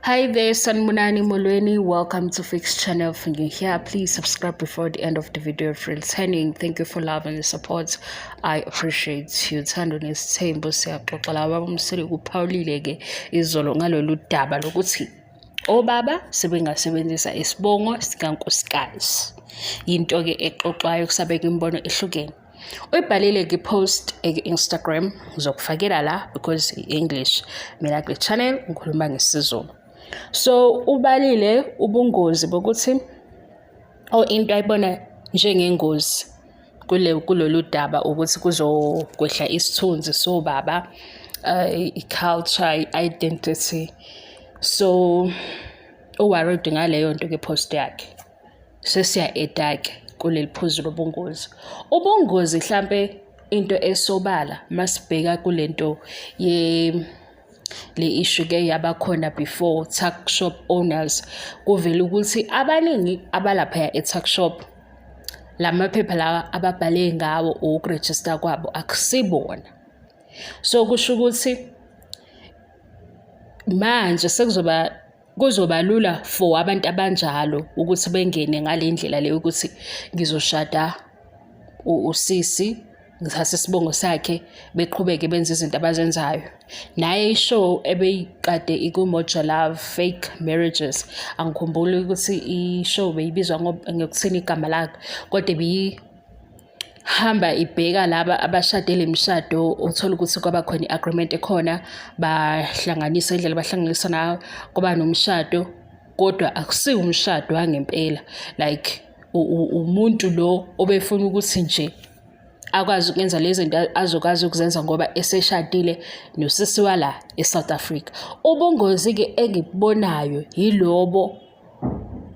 Hi there, Sanmunani Molweni. Welcome to Fix Channel. If you're here, please subscribe before the end of the video. For returning, thank you for love and support. I appreciate you. Thando nesithembu siyaxoxela abamsele kuphawulile ke izolo ngalolu daba lokuthi obaba sebengasebenzisa isibongo sikankosikazi. Into ke exoxwayo kusabeka imbono ehlukene. Uyibhalile nge-post e-Instagram ngizokufakela la because i-English mina kule channel ngikhuluma ngesizulu. So ubalile ubungozi bokuthi into ayibona njengengozi kulolu daba ukuthi kuzokwehla isithunzi sobaba, i-culture, i-identity. So uworried ngaleyo nto ke-post yakhe. Sesiya-edake kuleli phuzu lobungozi. Ubungozi mhlampe into esobala masibheka kulento le issue ke yabakhona before tuck shop owners kuvela ukuthi abaningi abalapha e-tuck shop lamaphepha la ababhale ngawo ukuregister kwabo akusibona. So kusho ukuthi manje kuzoba lula for abantu abanjalo ukuthi bengene ngale ndlela leyo ukuthi ngizoshada usisi ngithatha isibongo sakhe beqhubeke benze izinto abazenzayo. Naye ishow ebeyikade ikuMoja Love Fake Marriages, angikhumbuli ukuthi ishow beyibizwa ngokuthini igama lakhe, kodwa beyihamba ibheka laba abashadele imishado. Uthola ukuthi kwaba khona i-agreement ekhona, bahlanganisa indlela bahlanganisa nayo kuba nomshado, kodwa akusiwo umshado wangempela. Like umuntu lo obefuna ukuthi nje akwazi ukwenza lezi zinto azokwazi ukuzenza ngoba eseshadile nosisi wala eSouth Africa. Ubungozi ke engibubonayo yilobo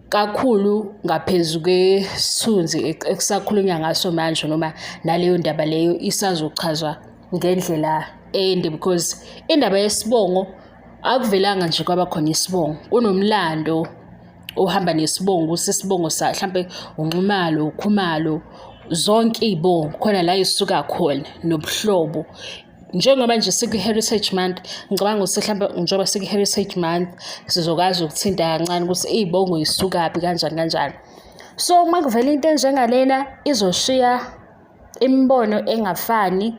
kakhulu ngaphezulu kwesithunzi ekusakhulunywa ngaso manje, noma naleyo ndaba leyo isazochazwa ngendlela ende, because indaba yesibongo akuvelanga nje kwaba khona isibongo, kunomlando ohamba nesibongo. Usisibongo sa mhlambe uNxumalo, uKhumalo, zonke izibongo khona la isuka khona nobuhlobo. Njengoba nje siku-Heritage Month, ngicabanga ukuthi mhlawumbe njengoba siku-Heritage Month sizokwazi ukuthinta kancane ukuthi izibongo isukaphi kanjani. So uma kuvela into enjengalena izoshiya imibono engafani.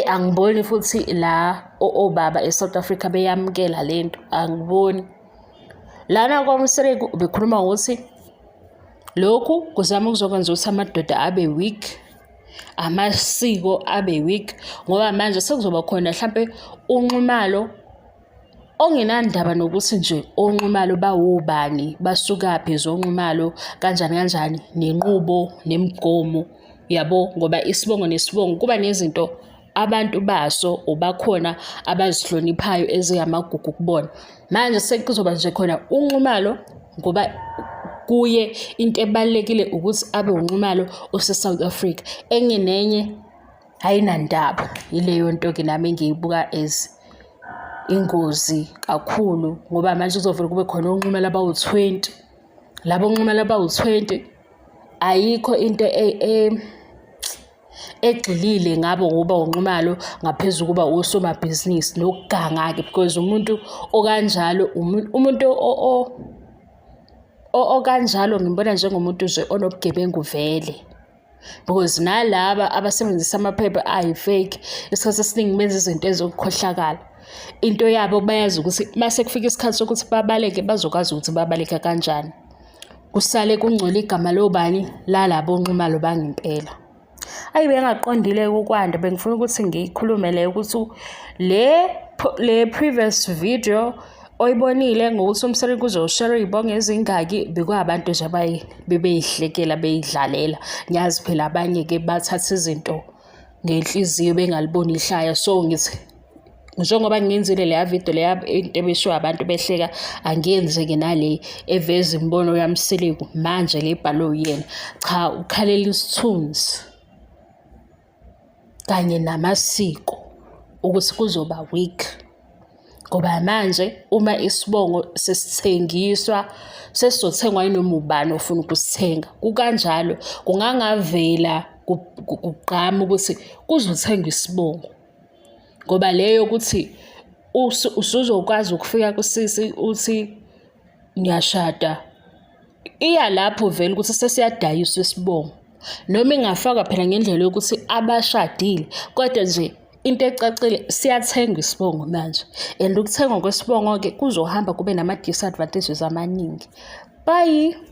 Angiboni futhi la obaba eSouth Africa beyamukela lento, angiboni. Lana kwaMsireko bekhuluma ukuthi lokhu kuzama ukuzokwenza ukuthi amadoda abe weak, amasiko abe weak, ngoba manje sekuzoba khona mhlampe uNxumalo ongenandaba nokuthi nje oNxumalo bawobani, basukaphi zoNxumalo kanjani nenqubo nemigomo yabo, ngoba isibongo nesibongo kuba nezinto abantu baso obakhona abazihloniphayo ezingamagugu kubona. Manje sekuzoba nje khona uNxumalo ngoba kuye into ebalekile ukuthi abe uNxumalo ose-South Africa. Enye nenye ayinandaba. Yileyo nto ke nami ngiyibuka as ingozi kakhulu, ngoba manje kuzovela kube khona uNxumalo abawu-20. Labo uNxumalo abawu-20 ayikho into egxilile ngabo ngoba uNxumalo ngaphezulu kuba usomabhizinisi nokuganga-ke, because umuntu okanjalo umuntu okanjalo ngimbona njengomuntu nje onobugebengu vele, because nalaba abasebenzisa amaphepha ayi-fake isikhathi esiningi benza izinto ezokukhohlakala. Into yabo bayazi ukuthi mase kufika isikhathi sokuthi babaleke bazokwazi ukuthi babaleka kanjani, kusale kungcola igama lobani lalabo Nxumalo bangempela. Bengaqondile ukwanda, bengifuna ukuthi ngikhulume le ukuthi le previous video oyibonile ngokuthi uMsireko uzoshare izibongo ezingaki bekuyabantu nje bebeyihlekela beyidlalela. Ngiyazi phela abanye ke bathatha izinto ngenhliziyo bengaliboni ihlaya. So ngithi njengoba ngiyenzile le video le into ebeshiwe abantu behleka, angiyenze-ke nale eveza imbono yaMsireko manje le bhalwe uyena. Cha, ukhalela isithunzi kanye namasiko ukuthi kuzoba weak, ngoba manje uma isibongo sesithengiswa sesizothengwa yinoma ubani ofuna ukusithenga, kukanjalo kungangavela kugqama ukuthi kuzothengwa isibongo, ngoba leyo ukuthi usuzokwazi ukufika kusisi uthi niyashada, iya lapho vele ukuthi sesiyadayiswa isibongo. Noma ingafakwa phela ngendlela yokuthi abashadile, kodwa nje into ecacile siyathengwa isibongo manje. And ukuthengwa kwesibongo-ke kuzohamba kube nama-disadvantages amaningi. Bye.